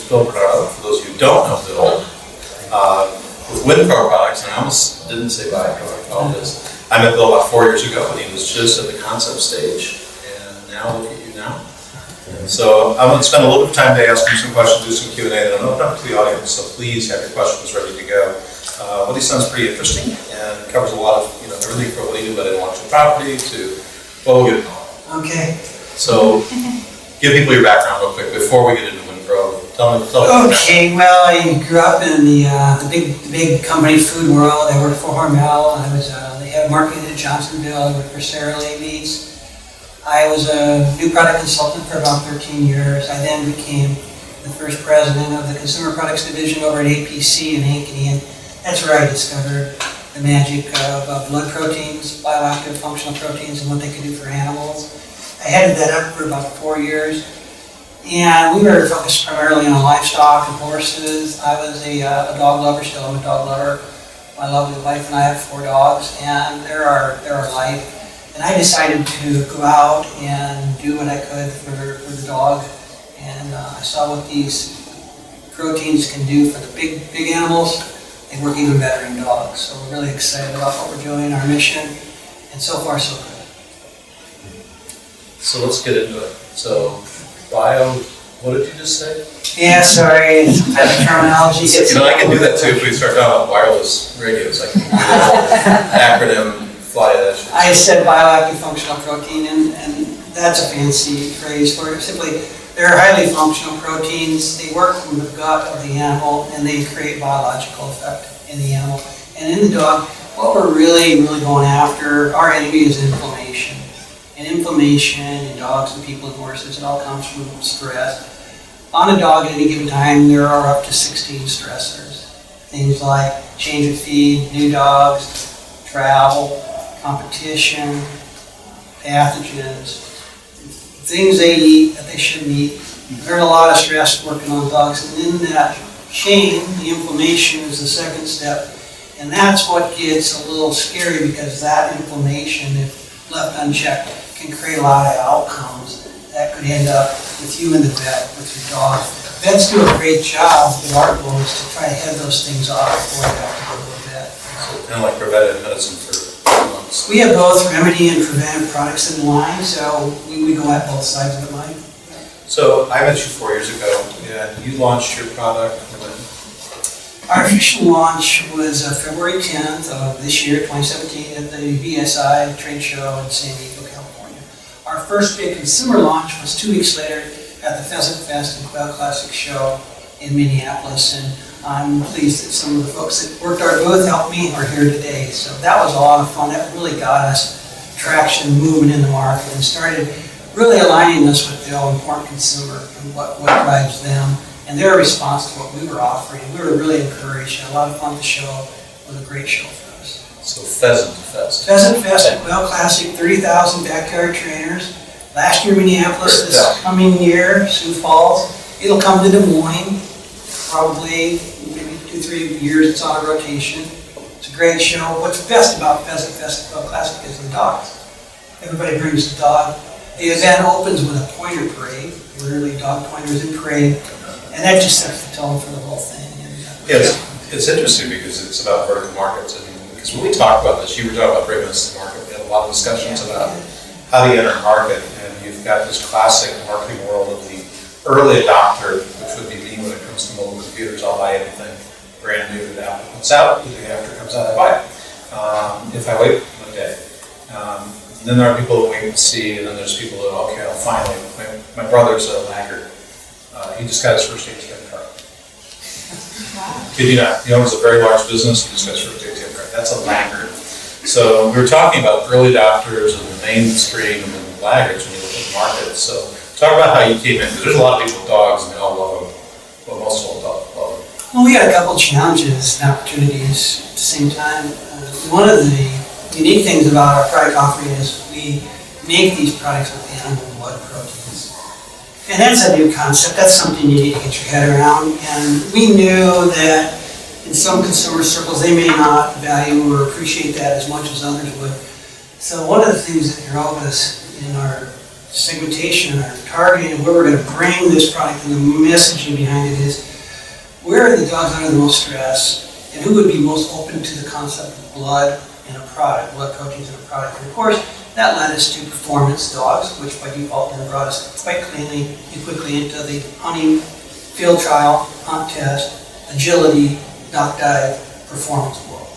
is Bill Bernardo. For those of you who don't know Bill, with WinPro products, and I almost didn't say WinPro, I apologize. I met Bill about 4 years ago, and he was just at the concept stage, and now look at you now. So I'm going to spend a little bit of time today asking some questions, do some Q&A, and then open up to the audience, so please have your questions ready to go. What he sounds pretty interesting, and covers a lot of, everything from what he did about intellectual property to, well, we'll get it all. Okay. So, give people your background real quick before we get into WinPro. Tell me. Okay, well, I grew up in the big company food world. I worked for Hormel. I was the head of marketing at Johnsonville. I worked for Sara Lee. I was a new product consultant for about 13 years. I then became the first president of the consumer products division over at APC in Ankeny, and that's where I discovered the magic of blood proteins, bioactive functional proteins, and what they can do for animals. I headed that up for about 4 years, and we were focused primarily on livestock and horses. I was a dog lover, still am a dog lover. My lovely wife and I have 4 dogs, and they're our life. And I decided to go out and do what I could for the dog, and I saw what these proteins can do for the big animals. They work even better in dogs. So we're really excited about what we're doing, our mission, and so far so good. So let's get into it. So, what did you just say? Yeah, sorry, the terminology gets... I can do that too if we start talking about wireless radios. I can do that acronym, fly edge. I said bioactive functional protein, and that's a fancy phrase for it. Simply, they're highly functional proteins. They work from the gut of the animal, and they create biological effect in the animal. And in the dog, what we're really going after, our enemy is inflammation. And inflammation in dogs and people and horses, it all comes from stress. On a dog at any given time, there are up to 16 stressors. Things like change of feed, new dogs, travel, competition, pathogens, things they eat that they shouldn't eat. There's a lot of stress working on dogs, and in that chain, the inflammation is the second step. And that's what gets a little scary, because that inflammation, if left unchecked, can create a lot of outcomes that could end up with you in the vet, with your dog. Vets do a great job. The art goal is to try to head those things off before you have to go to the vet. So kind of like preventive medicine for months. We have both remedy and preventive products in line, so we go at both sides of the line. So I met you 4 years ago, and you launched your product when? Our official launch was February 10th of this year, 2017, at the BSI trade show in San Diego, California. Our first big consumer launch was 2 weeks later at the Pheasant Fest and Quail Classic show in Minneapolis, and I'm pleased that some of the folks that worked our booth helped me are here today. So that was a lot of fun. That really got us traction, movement in the market, and started really aligning us with the all-important consumer and what drives them and their response to what we were offering. We were really encouraged. Had a lot of fun at the show. It was a great show for us. So Pheasant Fest. Pheasant Fest and Quail Classic, 30,000 backyard trainers. Last year Minneapolis, this coming year, Sioux Falls. It'll come to Des Moines, probably maybe 2-3 years it's on a rotation. It's a great show. What's best about Pheasant Fest and Quail Classic is the dogs. Everybody brings the dog. The event opens with a pointer parade, literally dog pointers in parade, and that just sets the tone for the whole thing. It's interesting because it's about vertical markets, and because when we talked about this, you were talking about bringing us to the market. We had a lot of discussions about how do you enter a market, and you've got this classic marketing world of the early adopter, which would be me when it comes to mobile computers. I'll buy anything brand new that Apple puts out. The day after it comes out, I buy it. If I wait one day. And then there are people that wait and see, and then there's people that, okay, I'll finally, my brother's a laggard. He just got his first ATM card. Kid you not, he owns a very large business, he just got his first ATM card. That's a laggard. So we were talking about early adopters and the mainstream and the laggards when you look at the market. So talk about how you came in, because there's a lot of people with dogs and they all love them. Well, most of them love them. Well, we had a couple challenges and opportunities at the same time. One of the unique things about our product offering is we make these products with animal blood proteins. And that's a new concept. That's something you need to get your head around. And we knew that in some consumer circles, they may not value or appreciate that as much as others would. So one of the things that drove us in our segmentation, our targeting, and where we're going to bring this product, and the messaging behind it is, where are the dogs under the most stress, and who would be most open to the concept of blood in a product, blood proteins in a product. And of course, that led us to performance dogs, which by default then brought us quite cleanly and quickly into the hunting, field trial, hunt test, agility, knock dive, performance world.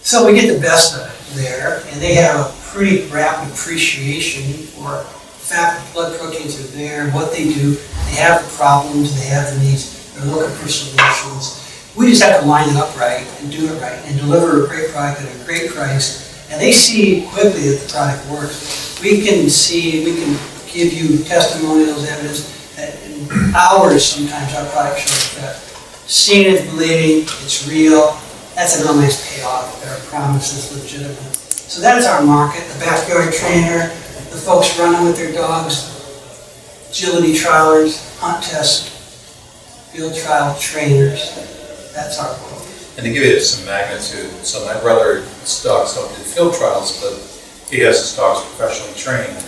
So we get the best of it there, and they have a pretty rapid appreciation for the fact that blood proteins are there, what they do, they have the problems, they have the needs, they're looking for solutions. We just have to line it up right and do it right and deliver a great product at a great price. And they see quickly that the product works. We can give you testimonials, evidence that in hours sometimes our product shows effect. Seeing it, believing it's real, that's a real nice payoff. Our promise is legitimate. So that's our market, the backyard trainer, the folks running with their dogs, agility trialers, hunt test, field trial trainers. That's our world. And to give you some magnitude, so my brother's dogs don't do field trials, but he has his dogs professionally trained.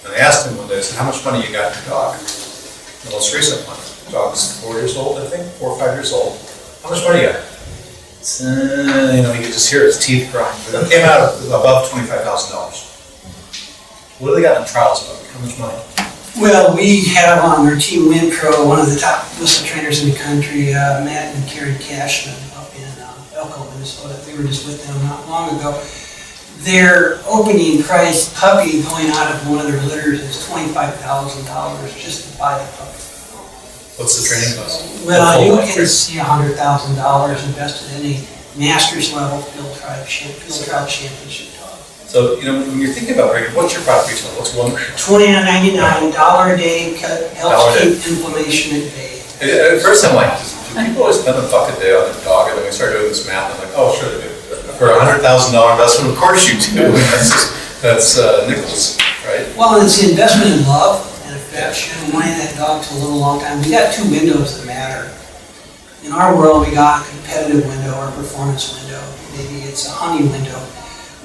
And I asked him one day, I said, how much money you got in your dog? The most recent one. Dog's 4 years old, I think, 4 or 5 years old. How much money you got? You could just hear his teeth grind. But it came out above $25,000. What do they got in trials about? How much money? Well, we have on our team WinPro, one of the top whistle trainers in the country, Matt and Karen Cashman up in Elko, Minnesota. We were just with them not long ago. Their opening price puppy going out of one of their litters is $25,000 just to buy the puppy. What's the training cost? Well, you can see $100,000 invested in a master's level field trial championship dog. So, when you're thinking about breaking, what's your product retail? What's one? $29.99, $1 a day, helps keep inflammation at bay. At first I'm like, do people always spend a buck a day on their dog? And then we start doing this math, I'm like, oh, sure they do. For a $100,000 investment, of course you do. That's nickels, right? Well, and it's the investment in love and affection, wanting that dog to live a long time. We got two windows that matter. In our world, we got a competitive window or a performance window. Maybe it's a hunting window.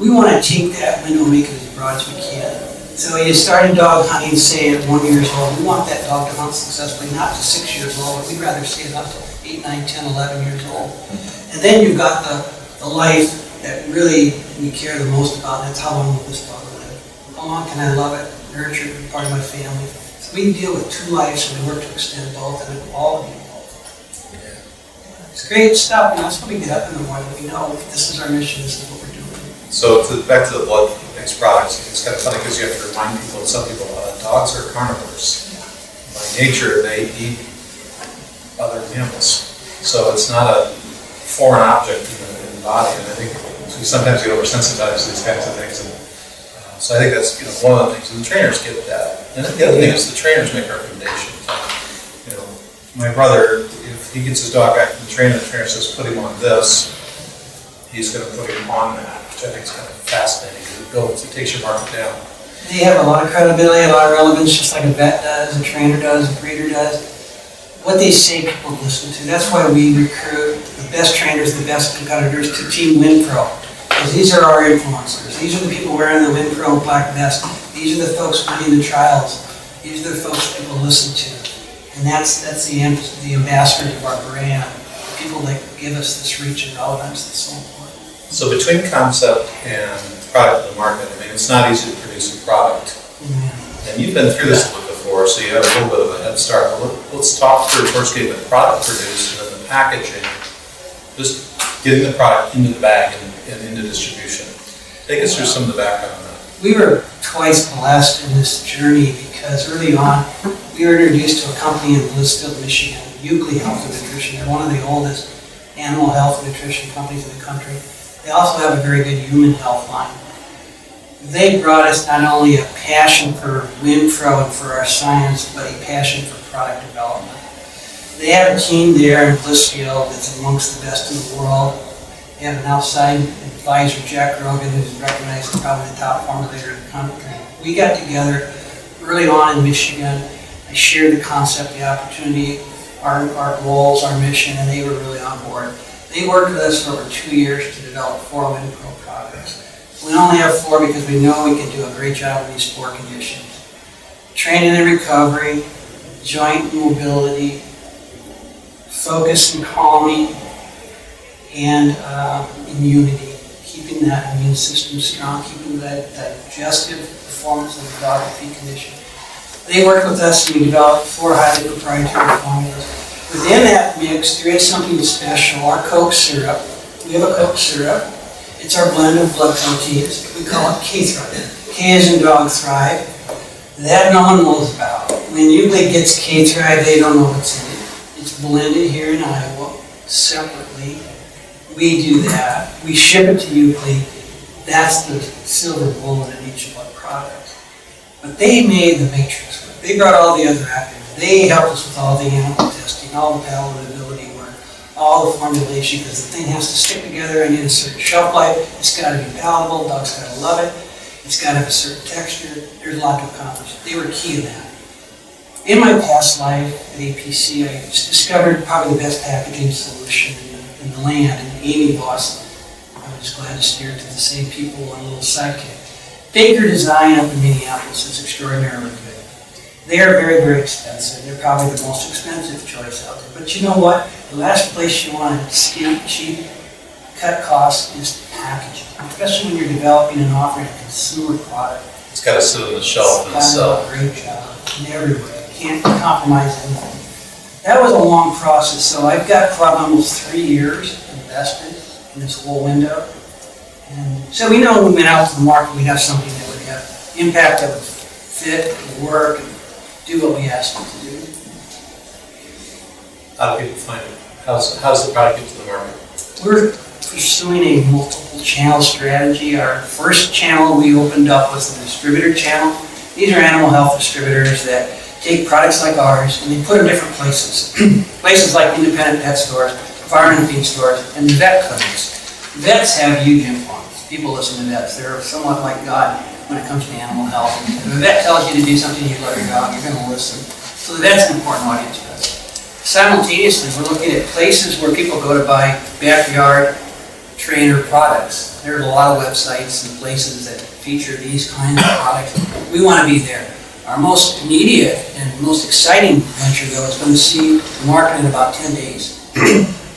We want to take that window and make it as broad as we can. So you start in dog hunting, say at 1 year old. We want that dog to hunt successfully, not to 6 years old. We'd rather see it up to 8, 9, 10, 11 years old. And then you've got the life that really we care the most about, and that's how long will this dog live? How long can I love it, nurture it, be part of my family? So we deal with two lives, and we work to extend both and quality of both. It's great stuff, and that's what we get up in the morning. We know this is our mission, this is what we're doing. So back to the blood-based products, it's kind of funny because you have to remind people, some people, dogs are carnivores. By nature, they eat other mammals. So it's not a foreign object in the body, and I think we sometimes get oversensitized to these kinds of things. And, so I think that's one of the things, and the trainers get that. And then the other thing is the trainers make recommendations. My brother, if he gets his dog back from the trainer says, put him on this, he's going to put him on that, which I think is kind of fascinating, because it takes your market down. They have a lot of credibility, a lot of relevance, just like a vet does, a trainer does, a breeder does. What they say, people listen to. That's why we recruit the best trainers, the best competitors to Team WinPro. Because these are our influencers. These are the people wearing the WinPro black vest. These are the folks winning the trials. These are the folks people listen to. And that's the ambassadors of our brand. People that give us this reach and relevance that's so important. So between concept and product in the market, it's not easy to produce a product. Mm-hmm. And you've been through this before, so you have a little bit of a head start. But let's talk through first getting the product produced and then the packaging. Just getting the product into the bag and into distribution. Take us through some of the background on that. We were twice blessed in this journey because early on, we were introduced to a company in Blissfield, Michigan, Euclid Health and Nutrition. They're one of the oldest animal health and nutrition companies in the country. They also have a very good human health line. They brought us not only a passion for WinPro and for our science, but a passion for product development. They have a team there in Blissfield that's amongst the best in the world. They have an outside advisor, Jack Rogan, who's recognized as probably the top formulator in the country. We got together early on in Michigan. I shared the concept, the opportunity, our goals, our mission, and they were really on board. They worked with us for over 2 years to develop 4 WinPro products. We only have 4 because we know we can do a great job in these 4 conditions. training and recovery, joint mobility, focus and calming, and immunity, keeping that immune system strong, keeping that digestive performance of the dog in peak condition. They worked with us and we developed 4 highly proprietary formulas. Within that mix, there is something special, our Coke syrup. We have a Coke syrup. It's our blend of blood proteins. We call it K-Thrive. K as in dog thrive. That no one knows about. When Euclid gets K-Thrive, they don't know what's in it. It's blended here in Iowa separately. We do that. We ship it to Euclid. That's the silver bullet in each of our products. But they made the matrix work. They brought all the other actors. They helped us with all the animal testing, all the palatability work, all the formulation, because the thing has to stick together and need a certain shelf life. It's got to be palatable. Dogs got to love it. It's got to have a certain texture. There's a lot to accomplish. They were key to that. In my past life at APC, I discovered probably the best packaging solution in the land, and Amy Boss. I was glad to steer it to the same people on a little sidekick. Baker Design up in Minneapolis is extraordinarily good. They are very, very expensive. They're probably the most expensive choice out there. But you know what? The last place you want to skimp, cheap, cut costs is packaging, especially when you're developing and offering a consumer product. It's got to sit on the shelf and sell. Great job in every way. Can't compromise anything. That was a long process, so I've got probably almost 3 years invested in this whole window. And so we know when we went out to the market, we have something that would have impact, that would fit, work, and do what we asked it to do. How do people find it? How's the product get to the market? We're pursuing a multiple channel strategy. Our first channel we opened up was the distributor channel. These are animal health distributors that take products like ours and they put them in different places. Places like independent pet stores, farm and feed stores, and vet clinics. Vets have huge influence. People listen to vets. They're somewhat like God when it comes to animal health. If a vet tells you to do something, you let her go, you're going to listen. So that's an important audience for us. Simultaneously, we're looking at places where people go to buy backyard trainer products. There are a lot of websites and places that feature these kinds of products. We want to be there. Our most immediate and most exciting venture, though, is going to see the market in about 10 days.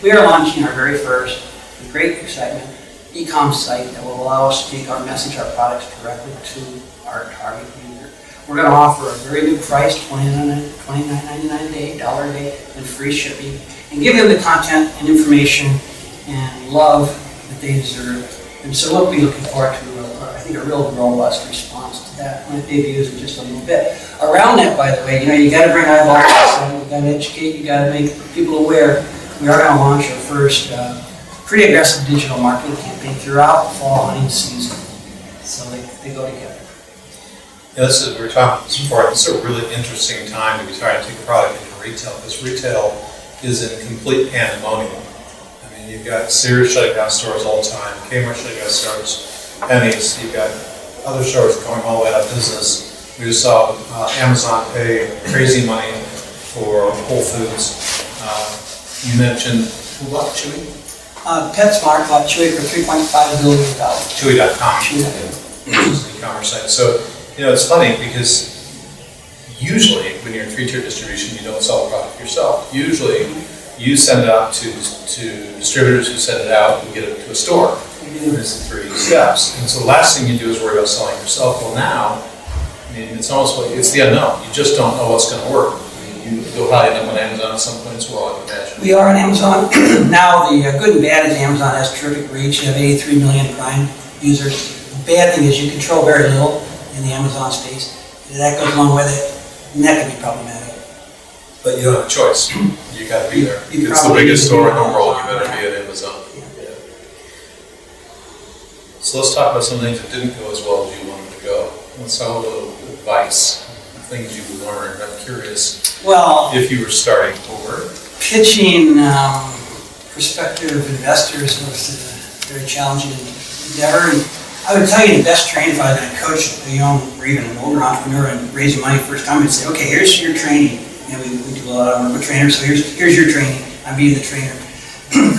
We are launching our very first, with great excitement, e-com site that will allow us to take our message, our products directly to our target user. We're going to offer a very good price, $29.99 a day, $1 a day, and free shipping, and give them the content and information and love that they deserve. And so we'll be looking forward to, I think, a real robust response to that when it debuts in just a little bit. Around that, by the way, you got to bring eyeballs to the site, you got to educate, you got to make people aware. We are going to launch our first pretty aggressive digital marketing campaign throughout the fall hunting season. So they go together. Yeah, we were talking before, this is a really interesting time to be trying to take a product into retail, because retail is in complete pandemonium. I mean, you've got Sears shutting down stores all the time, Kmart shutting down stores, Penny's, you've got other stores going all the way out of business. We just saw Amazon pay crazy money for Whole Foods. You mentioned, who bought Chewy? PetSmart bought Chewy for $3.5 billion. Chewy.com, which is an e-commerce site. So, it's funny because usually when you're in three-tier distribution, you don't sell the product yourself. Usually you send it out to distributors who send it out and get it to a store. There's the 3 steps. And so the last thing you do is worry about selling yourself. Well, now, it's almost like it's the unknown. You just don't know what's going to work. You'll probably end up on Amazon at some point as well, I would imagine. We are on Amazon. Now, the good and bad is Amazon has terrific reach. You have 83 million Prime users. The bad thing is you control very little in the Amazon space. That goes along with it, and that can be problematic. But you don't have a choice. You got to be there. It's the biggest store in the world. You better be at Amazon. Yeah. So let's talk about some things that didn't go as well as you wanted to go. Let's talk a little advice, things you learned. I'm curious. Well, if you were starting over, pitching prospective investors was a very challenging endeavor. And I would tell you the best training if I was going to coach a young or even an older entrepreneur and raising money first time, I'd say, okay, here's your training. We do a lot of work with trainers, so here's your training. I'm being the trainer.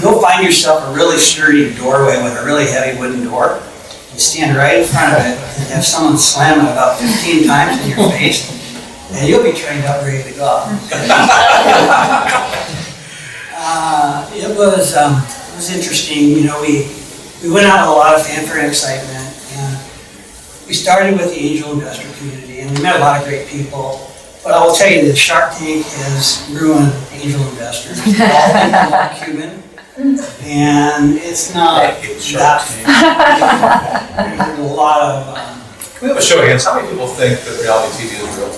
Go find yourself a really sturdy doorway with a really heavy wooden door. You stand right in front of it and have someone slam it about 15 times in your face. and you'll be trained up, ready to go. It was interesting. You know, we went out with a lot of fanfare and excitement, and we started with the angel investor community, and we met a lot of great people. But I will tell you, the Shark Tank has ruined angel investors. All people are Cuban, and it's not that. There's a lot of. Can we have a show of hands? How many people think that reality TV is real?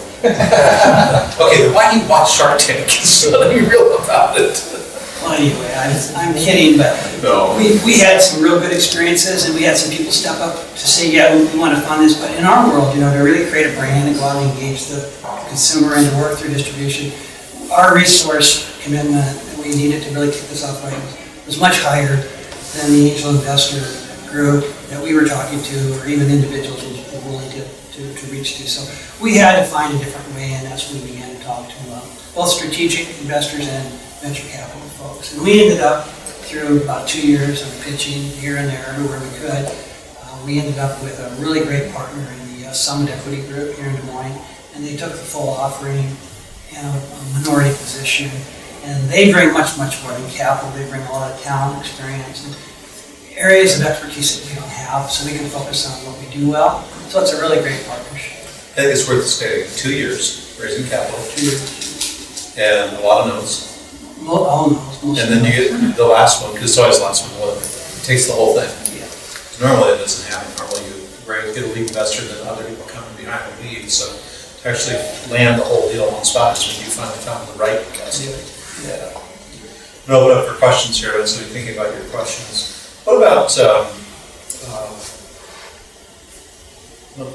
Okay, then why do you watch Shark Tank instead of being real about it? Well, anyway, I'm kidding, but No. we had some real good experiences, and we had some people step up to say, yeah, we want to fund this. But in our world, you know, to really create a brand and go out and engage the consumer and to work through distribution, our resource commitment that we needed to really kick this off right was much higher than the angel investor group that we were talking to, or even individuals who were willing to reach to. So we had to find a different way, and that's when we began to talk to both strategic investors and venture capital folks. And we ended up, through about 2 years of pitching here and there, everywhere we could, we ended up with a really great partner in the Summit Equity Group here in Des Moines, and they took the full offering in a minority position. And they bring much, much more than capital. They bring a lot of talent, experience, and areas of expertise that we don't have, so we can focus on what we do well. So it's a really great partnership. I think it's worth stating, 2 years raising capital, 2 years. and a lot of notes. All knows. And then you get the last one, because it's always the last one, well, it takes the whole thing. Yeah. Normally it doesn't happen. Normally you get a lead investor, then other people come behind the lead. So to actually land the whole deal on spot is when you finally found the right guys. Yeah. We'll open up for questions here, so you're thinking about your questions. What about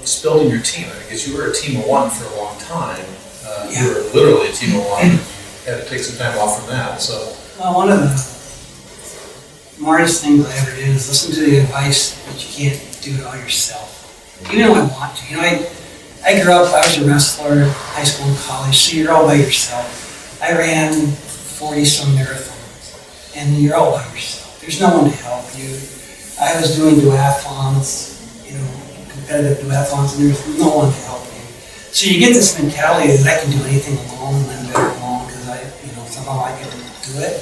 just building your team? Because you were a team of one for a long time. You were literally a team of one. You had to take some time off from that. So, well, one of the smartest things I ever did is listen to the advice that you can't do it all yourself. Even though I want to. You know, I grew up, I was a wrestler, high school and college, so you're all by yourself. I ran 40-some marathons, and you're all by yourself. There's no one to help you. I was doing duathlons, you know, competitive duathlons, and there's no one to help you. So you get this mentality that I can do anything alone, and I'm better alone because somehow I can do it.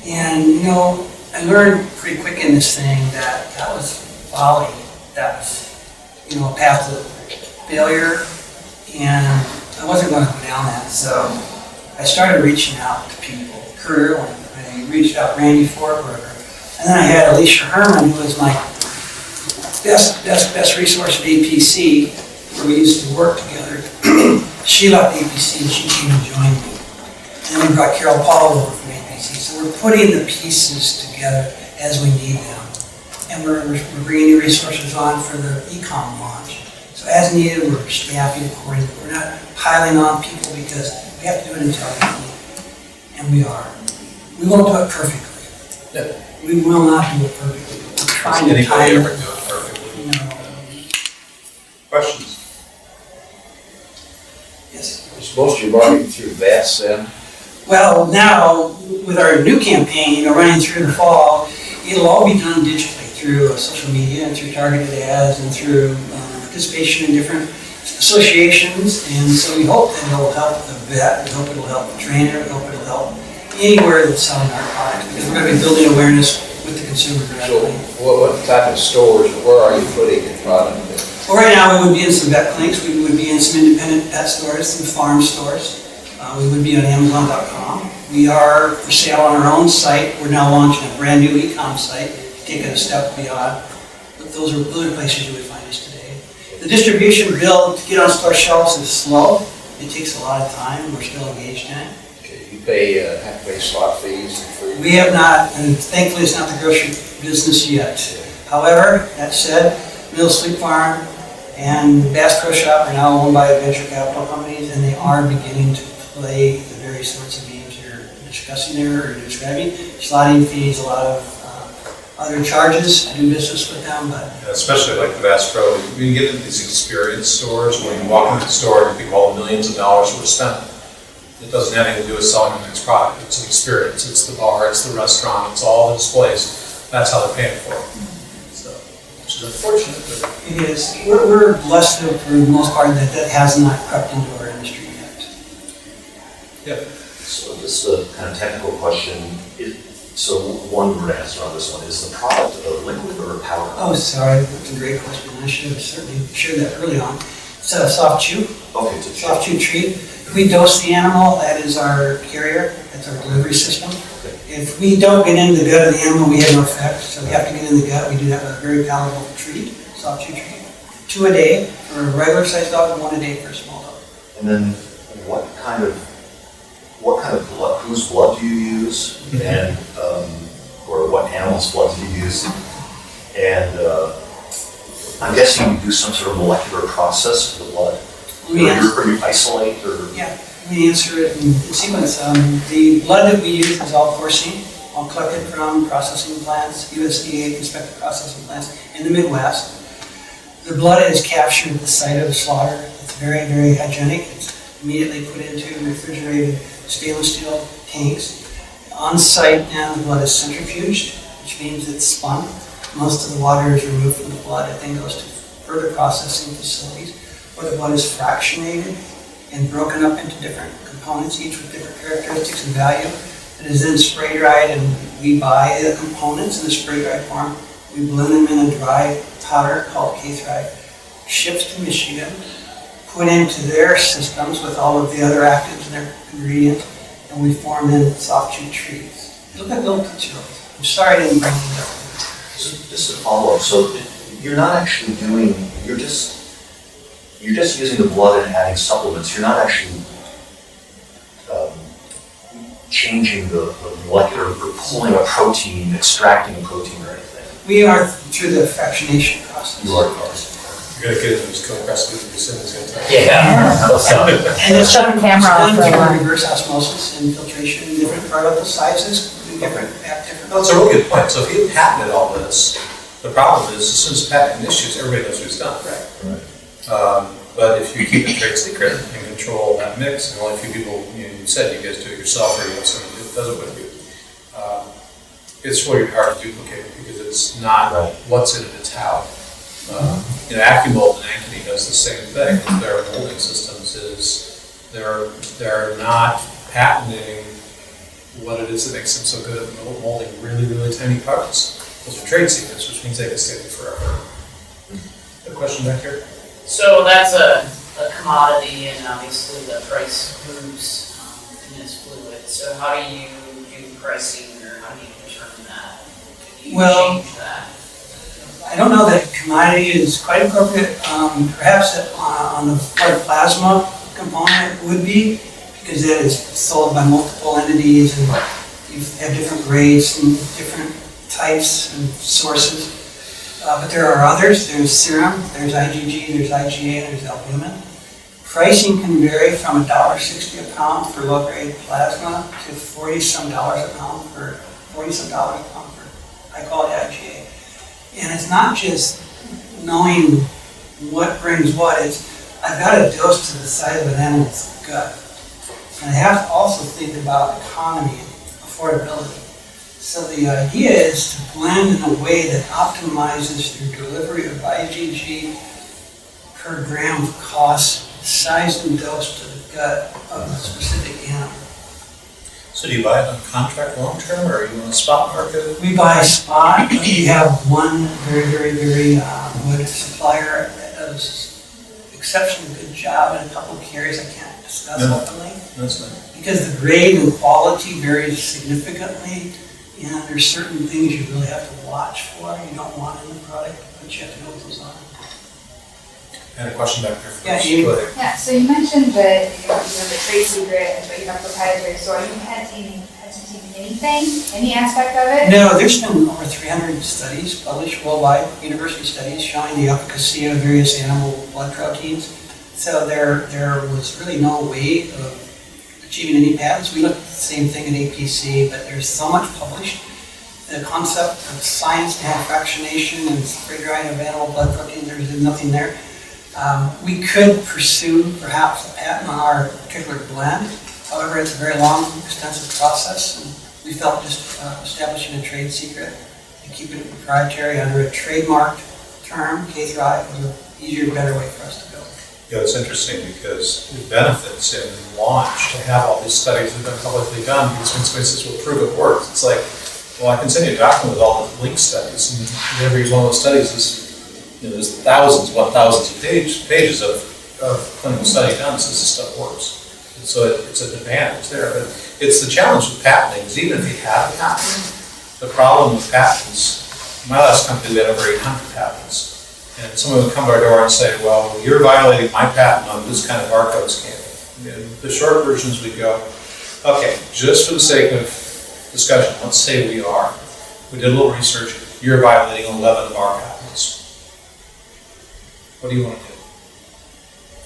And you know, I learned pretty quick in this thing that was folly. That was, you know, a path to failure, and I wasn't going to go down that. So I started reaching out to people. Kurt Irwin, I reached out Randy Fortberger, and then I had Alicia Herman, who was my best resource at APC, where we used to work together. She left APC and she came and joined me. And then we brought Carol Paul over from APC. So we're putting the pieces together as we need them. And we're bringing new resources on for the e-com launch. So as needed, we're staffing accordingly. We're not piling on people because we have to do it intelligently. And we are. We won't do it perfectly. yeah. We will not do it perfectly. We're trying to Anybody time ever it. do it perfectly? You know. Questions? Yes. Is most of your marketing through VAS then? Well, now with our new campaign, running through the fall, it'll all be done digitally through social media and through targeted ads and through participation in different associations. And so we hope that it'll help the vet, we hope it'll help the trainer, we hope it'll help anywhere that's selling our product, because we're going to be building awareness with the consumer So directly. what type of stores, where are you putting your product? Well, right now we would be in some vet clinics, we would be in some independent pet stores, some farm stores. We would be on Amazon.com. We are for sale on our own site. We're now launching a brand new e-com site, taking a step beyond. But those are places you would find us today. The distribution build to get on store shelves is slow. It takes a lot of time. We're still engaged in it. Okay, you have to pay slot fees and free. We have not, and thankfully it's not the grocery business yet. However, that said, Mill Sleep Farm and Bass Pro Shop are now owned by venture capital companies, and they are beginning to play the various sorts of games you're discussing there or describing. Slotting fees, a lot of other charges to do business with them, but Yeah, especially like the Bass Pro, you get into these experience stores where you walk into the store and you think of all the millions of dollars were spent. It doesn't have anything to do with selling the next product. It's an experience. It's the bar, it's the restaurant, it's all the displays. That's how they're paying for it. So, which is unfortunate, but it is. We're blessed for the most part that has not crept into our industry. Yeah. So just a kind of technical question. So one word answer on this one. Is the product a liquid or a powder? Oh, sorry, that's a great question. I should have certainly shared that early on. It's a soft chew, Okay, it's a soft chew treat. If we dose the animal, that is our carrier, that's our delivery system. Okay. If we don't get into the gut of the animal, we have no effect. So we have to get in the gut. We do that with a very palatable treat, soft chew treat. 2 a day for a regular sized dog and 1 a day for a small dog. And then what kind of blood, whose blood do you use? And, or what animal's blood do you use? And I'm guessing you do some sort of molecular process for the blood. Or you isolate or? Yeah, we answer it in sequence. The blood that we use is all porcine, all collected from processing plants, USDA inspected processing plants in the Midwest. The blood is captured at the site of the slaughter. It's very, very hygienic. It's immediately put into refrigerated stainless steel tanks. On site, and the blood is centrifuged, which means it's spun. Most of the water is removed from the blood. It then goes to further processing facilities where the blood is fractionated and broken up into different components, each with different characteristics and value. It is then spray dried, and we buy the components in the spray dried form. We blend them in a dry powder called K-Thrive, ships to Michigan, put into their systems with all of the other actives and their ingredients, and we form in soft chew treats. Look at little picture of it. I'm sorry I didn't bring it up. So just a follow-up, so you're not actually doing, you're just using the blood and adding supplements. You're not actually changing the molecular, or pulling a protein, extracting a protein or anything. We are through the fractionation process. You are. You're gonna get into this cook recipe that you said is gonna take. Yeah. And it's done, Camera off for a while. through reverse osmosis and filtration in different particle sizes. We different, act different. That's a really good point. So if you patented all this, the problem is as soon as patent issues, everybody knows who's done. Right. But if you keep it trade secret and control that mix, and only a few people, you said you guys do it yourself or you have someone who does it with you, it's really hard to duplicate because it's not Right. what's in it, it's how. AccuMold and Ankeny does the same thing. Their molding systems is they're not patenting what it is that makes them so good at molding really, really tiny parts. Those are trade secrets, which means they can stay there forever. A question back here? So that's a commodity, and obviously the price moves and is fluid. So how do you do pricing, or how do you determine that? Do you Well, change that? I don't know that commodity is quite appropriate. Perhaps on the blood plasma component would be, because it is sold by multiple entities and you have different grades and different types and sources. But there are others. There's serum, there's IgG, there's IgA, there's albumin. Pricing can vary from $1.60 a pound for low-grade plasma to $40-some a pound for high quality IgA. And it's not just knowing what brings what, it's I've got to dose to the size of an animal's gut. And I have to also think about economy and affordability. So the idea is to blend in a way that optimizes your delivery of IgG per gram of cost, size and dose to the gut of a specific animal. So do you buy it on contract long-term, or are you on a spot market? We buy spot. We have one very good supplier that does exceptionally good job in a couple of carriers I can't discuss openly. That's fine. Because the grade and quality varies significantly, and there's certain things you really have to watch for. You don't want in the product, but you have to know what goes on. And a question back there. Yeah, first. Amy. Go ahead. Yeah, so you mentioned that you have the trade secret, but you have proprietary, so are you hesitating anything, any aspect of it? No, there's been over 300 studies published worldwide, university studies, showing the efficacy of various animal blood proteins. So there was really no way of achieving any patents. We looked at the same thing at APC, but there's so much published. The concept of science behind fractionation and spray drying of animal blood proteins, there's nothing there. We could pursue perhaps a patent on our particular blend. However, it's a very long, extensive process, and we felt just establishing a trade secret and keeping it proprietary under a trademarked term, K-Thrive, was an easier, better way for us to go. You know, it's interesting because it benefits in launch to have all these studies that have been publicly done, because when somebody says, well, prove it works, it's like, well, I can send you a document with all the link studies, and every one of those studies is, you know, there's thousands of pages of clinical study done, so this stuff works. And so it's an advantage there, but it's the challenge with patenting, is even if you have a patent, the problem with patents, my last company, we had over 800 patents. And someone would come to our door and say, well, you're violating my patent on this kind of barcode scanning. And the short versions we go, okay, just for the sake of discussion, let's say we are. We did a little research, you're violating 11 of our patents. What do you want to do?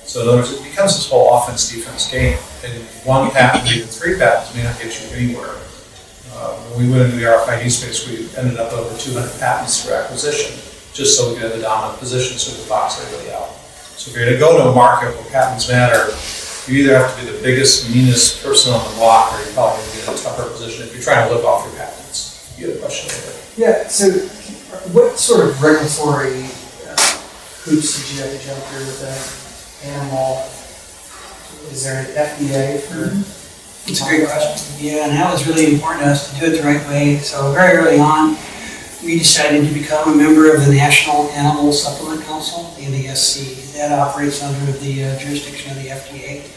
So in other words, it becomes this whole offense-defense game. And one patent, even 3 patents, may not get you anywhere. When we went into the RFID space, we ended up with over 200 patents through acquisition, just so we could have the dominant position so we could box everybody out. So if you're going to go to a market where patents matter, you either have to be the biggest, meanest person on the block, or you're probably going to be in a tougher position if you're trying to live off your patents. You had a question there. Yeah, so what sort of regulatory hoops did you have to jump through with that animal? Is there an FDA for? It's a great question. Yeah, and that was really important to us to do it the right way. So very early on, we decided to become a member of the National Animal Supplement Council, the NASC. That operates under the jurisdiction of the FDA,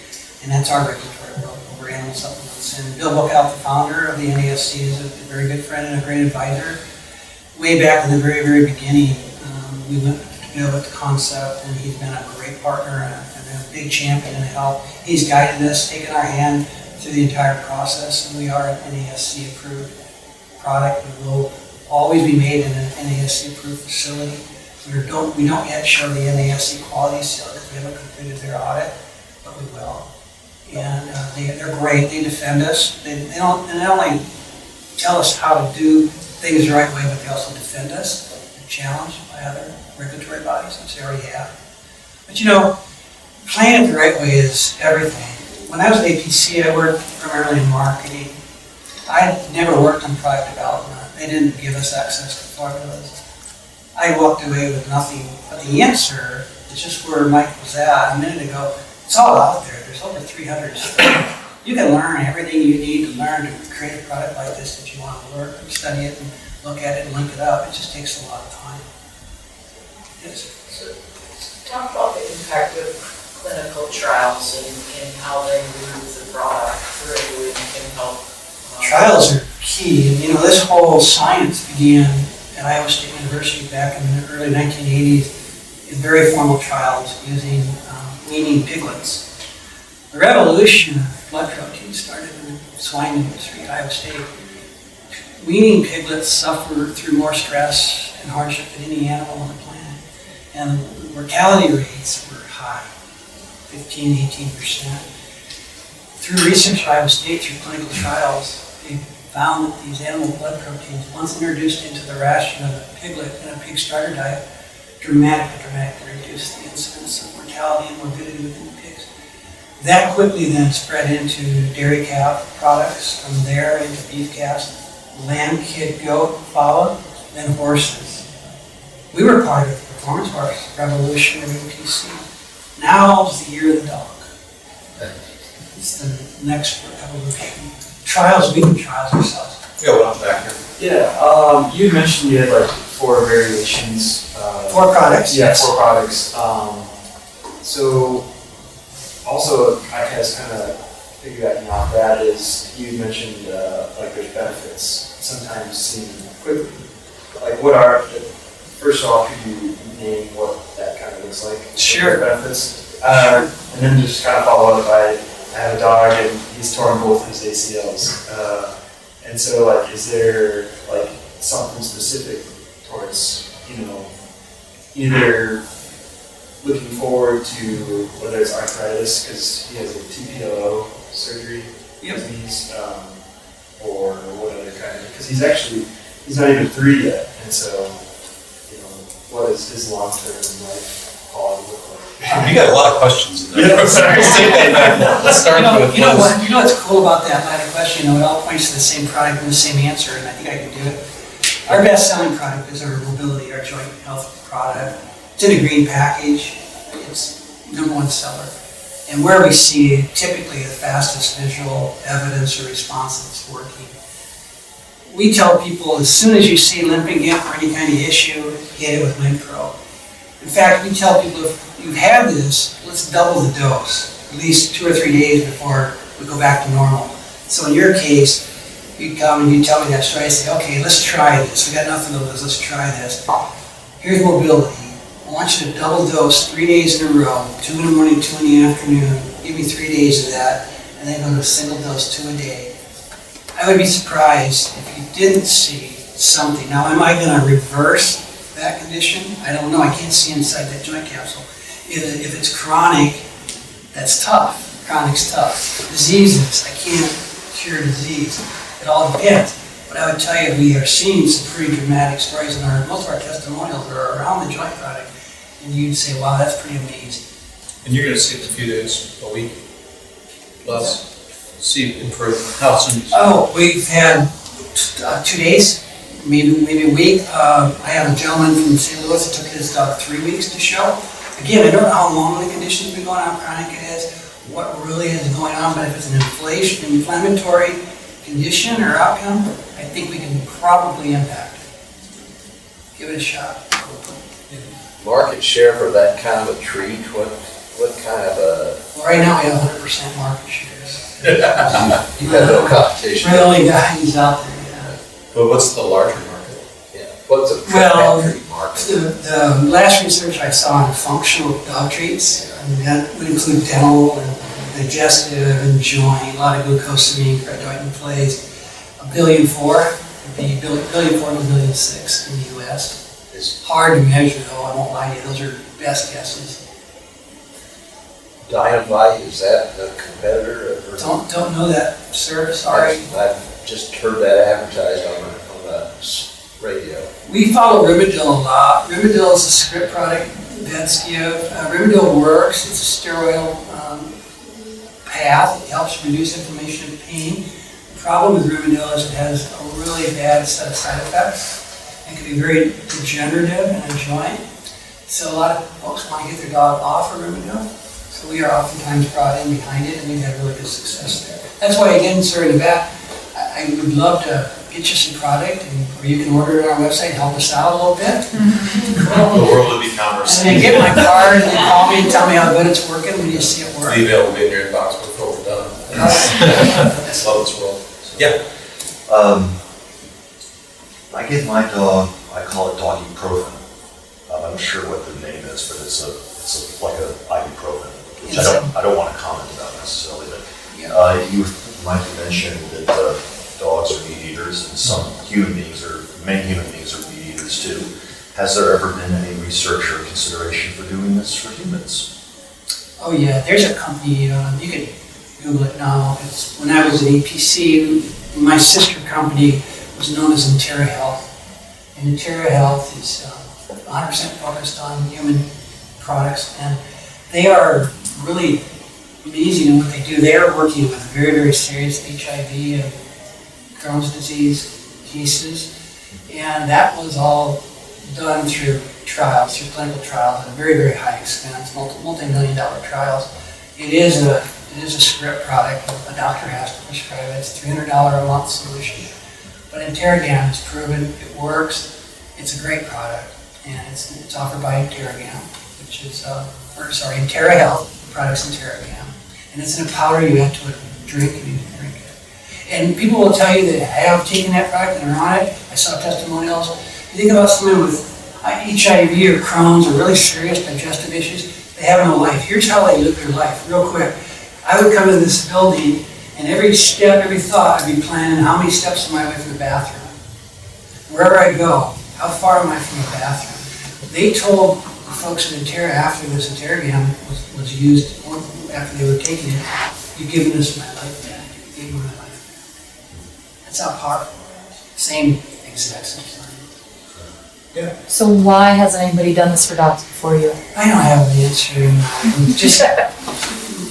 and that's our regulatory role over animal supplements. And Bill Bookout, the founder of the NASC, is a very good friend and a great advisor. Way back in the very, very beginning, we went to Bill with the concept, and he's been a great partner and a big champion and help. He's guided us, taken our hand through the entire process, and we are an NASC approved product. We will always be made in an NASC approved facility. We don't yet show the NASC quality seal because we haven't completed their audit, but we will. And they're great. They defend us. They not only tell us how to do things the right way, but they also defend us. They're challenged by other regulatory bodies, which they already have. But you know, playing it the right way is everything. When I was at APC, I worked primarily in marketing. I never worked on product development. They didn't give us access to formulas. I walked away with nothing. But the answer is just where Mike was at a minute ago. It's all out there. There's over 300 studies. You can learn everything you need to learn to create a product like this that you want to learn and study it and look at it and link it up. It just takes a lot of time. Yes. So, talk about the impact of clinical trials and how they move the product through and can help. Trials are key. And, you know, this whole science began at Iowa State University back in the early 1980s in very formal trials using weaning piglets. The revolution of blood proteins started in the swine industry at Iowa State. Weaning piglets suffer through more stress and hardship than any animal on the planet. And the mortality rates were high, 15, 18%. Through research at Iowa State, through clinical trials, they found that these animal blood proteins, once introduced into the ration of a piglet in a pig starter diet, dramatically reduced the incidence of mortality and morbidity within the pigs. That quickly then spread into dairy calf products, from there into beef calves, lamb, kid, goat followed, then horses. We were part of the performance horse revolution at APC. Now is the year of the dog. It's the next evolution. Trials, we do trials ourselves. Yeah, well, I'm back here. Yeah, you mentioned you had like 4 variations. 4 products. Yeah, Yes. 4 products. So also, I guess kind of piggybacking off that is you mentioned like there's benefits sometimes seen quickly. Like what are, first off, could you name what that kind of looks like? Sure. Benefits. And then just kind of follow up by, I have a dog and he's torn both his ACLs. And so like, is there like something specific towards, you know, either looking forward to whether it's arthritis because he has a TPLO surgery disease, or what other kind of, because he's not even 3 yet, and so, you know, what is his long-term life quality look like? You got a lot of questions in there. Yeah, sorry. Let's take that back now. Let's start with You know what's cool about that line of question? You know, it all points to the same product and the same answer, and I think I can do it. Our best-selling product is our mobility, our joint health product. It's in a green package. It's #1 seller. And where we see typically the fastest visual evidence or response that it's working. We tell people as soon as you see limping hip or any kind of issue, get it with WinPro. In fact, we tell people if you've had this, let's double the dose, at least 2 or 3 days before we go back to normal. So in your case, you come and you tell me that story, I say, okay, let's try this. We got nothing to lose, let's try this. Here's mobility. I want you to double dose 3 days in a row, 2 in the morning, 2 in the afternoon. Give me 3 days of that, and then go to a single dose, 2 a day. I would be surprised if you didn't see something. Now, am I going to reverse that condition? I don't know. I can't see inside that joint capsule. If it's chronic, that's tough. Chronic's tough. Diseases, I can't cure disease. It all depends. But I would tell you, we are seeing some pretty dramatic stories in most of our testimonials are around the joint product. And you'd say, wow, that's pretty amazing. And you're gonna see it in a few days, a week, plus, see improvement. How soon? Oh, we've had 2 days, maybe a week. I have a gentleman from St. Louis that took his dog 3 weeks to show. Again, I don't know how long the condition's been going on, how chronic it is, what really is going on, but if it's an inflammatory condition or outcome, I think we can probably impact it. Give it a shot. Market share for that kind of a treat, what kind of a, Well, right now, we have 100% market shares. you have no competition? We're the only guy who's out there, yeah. But what's the larger market? Yeah. What's a Well, treat market? The last research I saw on functional dog treats, and that would include dental and digestive and joint, a lot of glucosamine, carotid plays. $1.4 billion would be $1.4 to $1.6 billion in the U.S. It's hard to measure, though. I won't lie to you; those are best guesses. Dynamite, is that a competitor? Or- Don't know that, sir. Sorry. I've just heard that advertised on the radio. We follow Rimadyl a lot. Rimadyl is a script product vets give. Rimadyl works. It's a steroidal path. It helps reduce inflammation and pain. The problem with Rimadyl is it has a really bad set of side effects. It can be very degenerative in a joint. So a lot of folks want to get their dog off of Rimadyl. So we are oftentimes brought in behind it, and we've had really good success there. That's why, again, sir, in the back, I would love to get you some product, or you can order it on our website, help us out a little bit. The world of e-commerce. And then get my card, and then call me and tell me how good it's working when you see it work. The email will be in your inbox before we're done. I love this world. Yeah. I give my dog, I call it doggy profen. I'm not sure what the name is, but it's like a ibuprofen, which I don't want to comment about necessarily, but you might have mentioned that dogs are meat eaters, and many human beings are meat eaters too. Has there ever been any research or consideration for doing this for humans? Oh yeah, there's a company, you can Google it now. It's, when I was at APC, my sister company was known as Intera Health. And Intera Health is 100% focused on human products, and they are really amazing in what they do. They are working with very, very serious HIV and Crohn's disease cases, and that was all done through trials, through clinical trials at a very, very high expense, multi-million-dollar trials. It is a script product. A doctor has to prescribe it. It's a $300 a month solution. But Interrogam has proven it works. It's a great product, and it's offered by Interrogam, which is, Intera Health, the product's Interrogam. And it's in a powder you have to drink and you can drink it. And people will tell you that have taken that product and are on it. I saw testimonials. You think about someone with HIV or Crohn's or really serious digestive issues, they have no life. Here's how they live their life, real quick. I would come into this building, and every step, every thought, I'd be planning how many steps am I away from the bathroom. Wherever I go, how far am I from the bathroom? They told the folks at Intera after this Interrogam was used, after they were taking it, you've given us my life back. You've given me my life back. That's how powerful. Same exact same thing. So why hasn't anybody done this for dogs before you? I don't have an answer. Just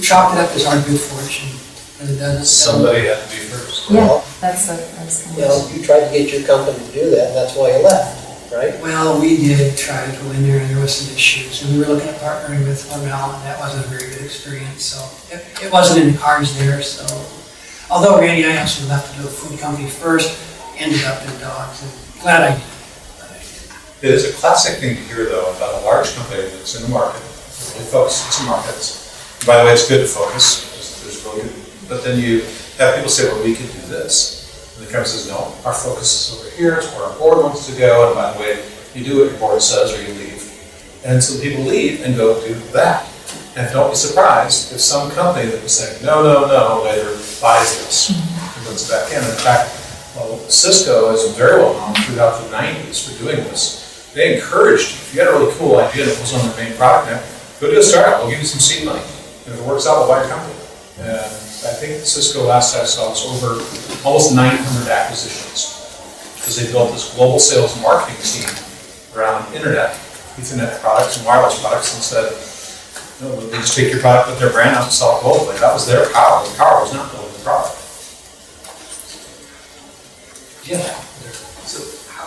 chalk it up as our good fortune. But it doesn't. Somebody had to be first. Yeah, that's kind of. You know, you tried to get your company to do that, and that's why you left. right? Well, we did try to go in there and there was some issues, and we were looking at partnering with Hormel, and that wasn't a very good experience, so it wasn't in the cards there, so. Although Randy, I actually left to do a food company first, ended up in dogs, and glad I did. It is a classic thing to hear, though, about a large company that's in the market, really focused in some markets. By the way, it's good to focus, because there's really good, but then you have people say, well, we could do this. And the company says, no, our focus is over here, it's where our board wants to go, and by the way, you do what your board says or you leave. And so people leave and go do that. And don't be surprised if some company that was saying, no, later buys this and puts it back in. In fact, well, Cisco is very well known throughout the 90s for doing this. They encouraged you, if you had a really cool idea that was on their main product now, go do a startup, we'll give you some seed money. And if it works out, we'll buy your company. And I think Cisco last I saw was over almost 900 acquisitions because they built this global sales and marketing team around internet, Ethernet products and wireless products and said, no, they just take your product, put their brand out and sell it globally. That was their power. The power was not building the product. Yeah. So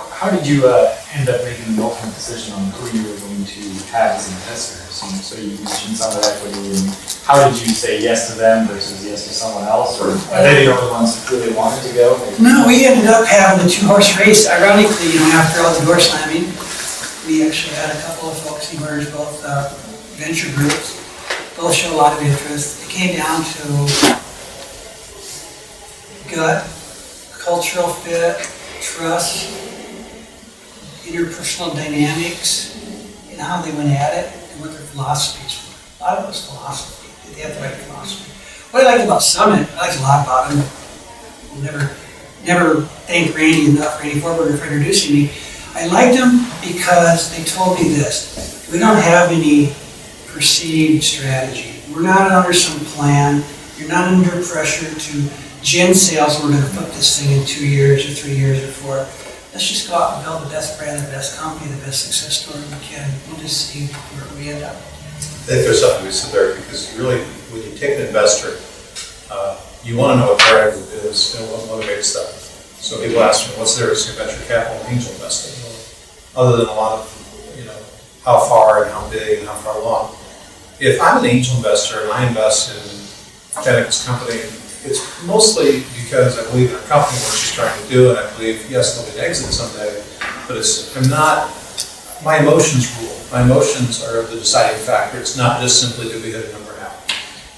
how did you end up making the ultimate decision on who you were going to have as investors? And so you mentioned some of equity. And how did you say yes to them versus yes to someone else? Or are they the only ones that really wanted to go? No, we ended up having a 2-horse race. Ironically, after all the door slamming, we actually had a couple of folks emerge, both venture groups, both show a lot of interest. It came down to gut, cultural fit, trust, interpersonal dynamics, and how they went at it, and what their philosophies were. A lot of it was philosophy. Did they have the right philosophy? What I liked about Summit, I liked a lot about them. Never thank Randy Forberger for introducing me. I liked them because they told me this: we don't have any perceived strategy. We're not under some plan. You're not under pressure to gen sales. We're going to put this thing in 2 years or 3 years or 4. Let's just go out and build the best brand, the best company, the best success story we can. We'll just see where we end up. I think there's something to be said there because really, when you take an investor, you want to know what their angle is and what motivates them. So people ask me, what's their venture capital and angel investing? Well, other than a lot of, how far and how big and how far along. If I'm an angel investor and I invest in Jennifer's company, it's mostly because I believe in her company, what she's trying to do, and I believe, yes, there'll be an exit someday, but my emotions rule. My emotions are the deciding factor. It's not just simply do we hit a number now.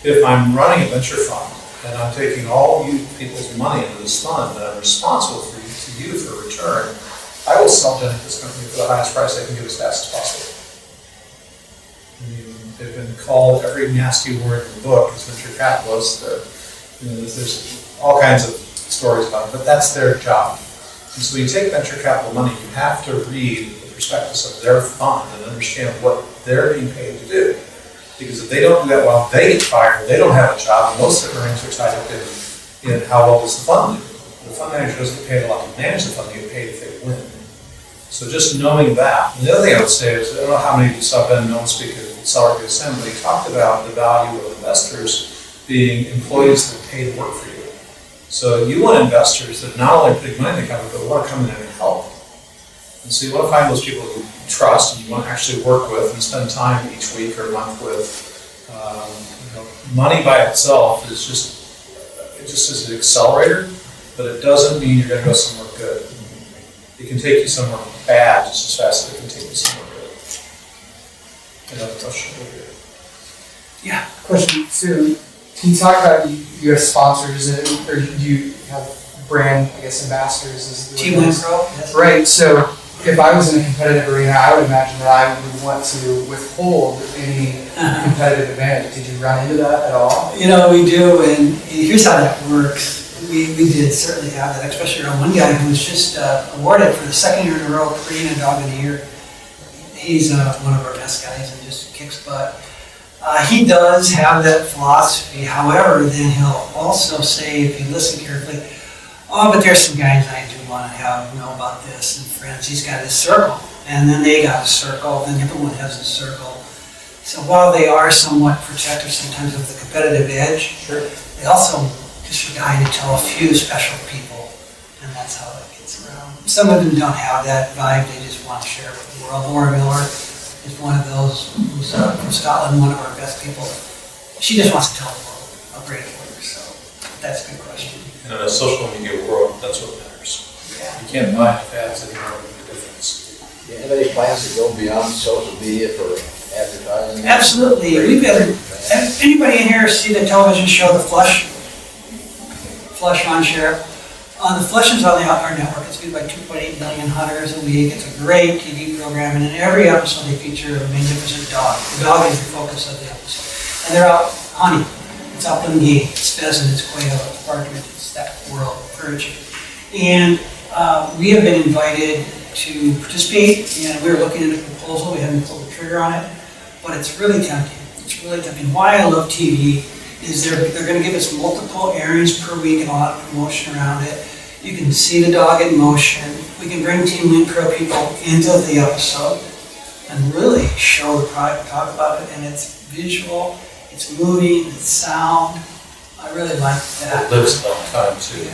If I'm running a venture fund and I'm taking all you people's money into this fund and I'm responsible to you for a return, I will sell Jennifer's company for the highest price I can get as fast as possible. They've been called every nasty word in the book as venture capitalists. There's all kinds of stories about it, but that's their job. And so when you take venture capital money, you have to read the prospectus of their fund and understand what they're being paid to do. Because if they don't do that while they get fired, they don't have a job, and most of their earnings are tied up in how well does the fund do. The fund manager doesn't get paid a lot to manage the fund, they get paid if they win. So just knowing that. And the other thing I would say is, I don't know how many of you saw Ben Milne speak at Accelerate BSM, but he talked about the value of investors being employees that pay to work for you. So you want investors that not only put money in the company, but want to come in and help. And so you want to find those people who you trust and you want to actually work with and spend time each week or month with. Money by itself is just is an accelerator, but it doesn't mean you're going to go somewhere good. It can take you somewhere bad just as fast as it can take you somewhere good. Another question over here. Yeah. Question. So, can you talk about your sponsors, or do you have brand, ambassadors? WinPro. Yes. Right. So, if I was in a competitive arena, I would imagine that I would want to withhold any competitive advantage. Did you run into that at all? We do, and here's how that works. We did certainly have that, especially around one guy who was just awarded for the second year in a row Korean Dog of the Year. He's one of our best guys and just kicks butt. He does have that philosophy. However, then he'll also say, if you listen carefully, oh, but there's some guys I do want to know about this, and friends. He's got his circle, and then they got a circle, then everyone has a circle. So while they are somewhat protective sometimes of the competitive edge, they also just a guy to tell a few special people and that's how it gets around. Some of them don't have that vibe, they just want to share it with the world. Laura Miller is one of those who's from Scotland, one of our best people. She just wants to tell the world how great it works, so that's a good question. And in a social media world, that's what matters. Yeah. You can't buy enough ads anymore to make a difference. Do you have any plans to go beyond social media for advertising? Absolutely. We've got, anybody in here see the television show The Flush? Flush on Sheriff? The Flush is on the Outdoor Network. It's viewed by 2.8 million hunters a week. It's a great TV program, and in every episode they feature a magnificent dog. The dog is the focus of the episode. And they're out hunting. It's upland game, it's pheasant, it's quail, it's partridge, it's that world of perch. And we have been invited to participate, and we're looking at a proposal. We haven't pulled the trigger on it, but it's really tempting. It's really tempting. Why I love TV is they're going to give us multiple airings per week and a lot of promotion around it. You can see the dog in motion. We can bring Team WinPro people into the episode and really show the product, talk about it, and it's visual, it's moving, it's sound. I really like that. It lives a long time too.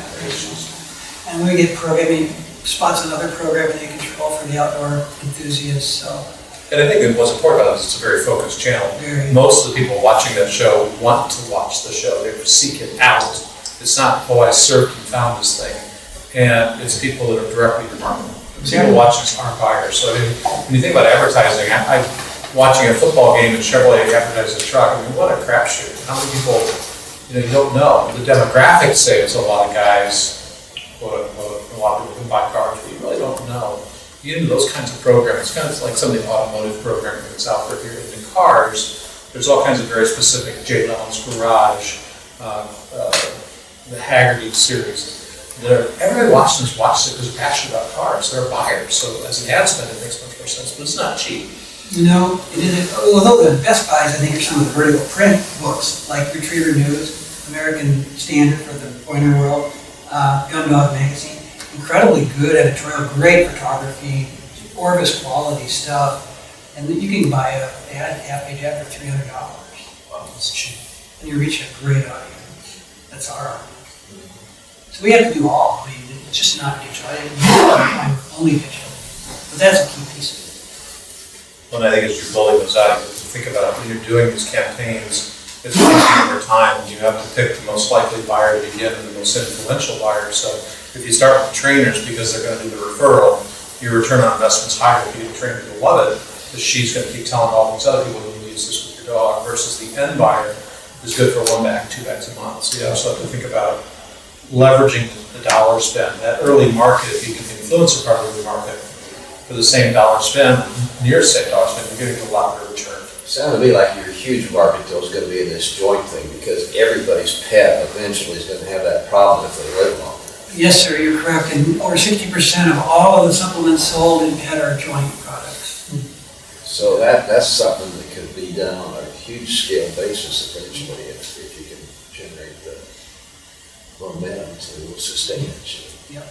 And we get programming, spots another programming they control for the outdoor enthusiasts, so. And I think that what's important about it is it's a very focused channel. Very. Most of the people watching that show want to watch the show. They seek it out. It's not, oh, I searched and found this thing. And it's people that are directly remarkable. People watching aren't buyers. So I mean, when you think about advertising, I watching a football game and Chevrolet advertise a truck, I mean, what a crapshoot. How many people, you don't know. The demographics say it's a lot of guys, a lot of people can buy cars, but you really don't know. You get into those kinds of programs, kind of like some of the automotive programming that's out there here in cars. There's all kinds of very specific Jay Leno's Garage, the Haggerty series. Everybody watches it because they're passionate about cars. They're buyers, so as an ad spend, it makes much more sense, but it's not cheap. No, it isn't. Although the best buys, I think, are some of the vertical print books, like Retriever News, American Standard for the pointer world, Gun Dog Magazine. Incredibly good editorial, great photography, Orvis quality stuff, and you can buy a half-page ad for $300. Wow, that's cheap. And you reach a great audience. That's our audience. So we have to do all. I mean, it's just not digital. I'm only digital, but that's a key piece of it. Well, I think as you're building those out, you have to think about when you're doing these campaigns, it's taking over time, and you have to pick the most likely buyer to begin and the most influential buyer. So if you start with the trainers because they're going to do the referral, your return on investment's higher. If you get a trainer to love it, because she's going to keep telling all these other people you can use this with your dog, versus the end buyer is good for 1 bag, 2 bags a month. So you also have to think about leveraging the dollar spend. That early market, if you can influence a part of the market for the same dollar spend, near the same dollar spend, you're getting a lot better return. Sounded to me like your huge market though is going to be in this joint thing because everybody's pet eventually is going to have that problem if they live longer. Yes, sir, you're correct. And over 60% of all of the supplements sold in pet are joint products. So that's something that could be done on a huge scale basis eventually if you can generate the momentum to sustain it. Yep.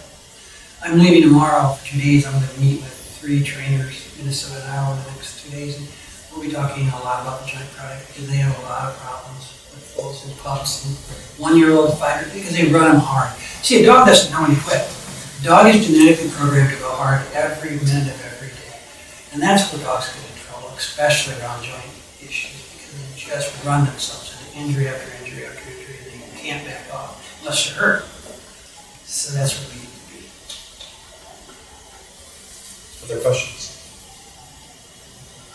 I'm leaving tomorrow for 2 days. I'm going to meet with 3 trainers, Minnesota and Iowa, in the next 2 days. And we'll be talking a lot about the joint product because they have a lot of problems with foals and pups and 1-year-old fighters because they run them hard. See, a dog doesn't know when to quit. A dog is genetically programmed to go hard every minute of every day. And that's where dogs get in trouble, especially around joint issues because they just run themselves into injury after injury after injury and they can't back off unless you're hurt. So that's what we need to be. Other questions?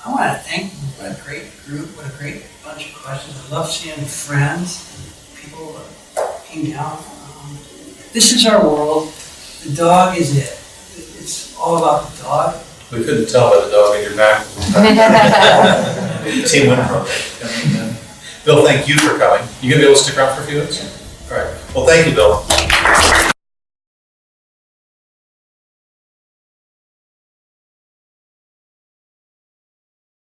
I want to thank you. What a great group, what a great bunch of questions. I love seeing friends, people that came down. This is our world. The dog is it. It's all about the dog. We couldn't tell by the dog in your back. Team WinPro. Bill, thank you for coming. You gonna be able to stick around for a few minutes? All right. Well, thank you, Bill.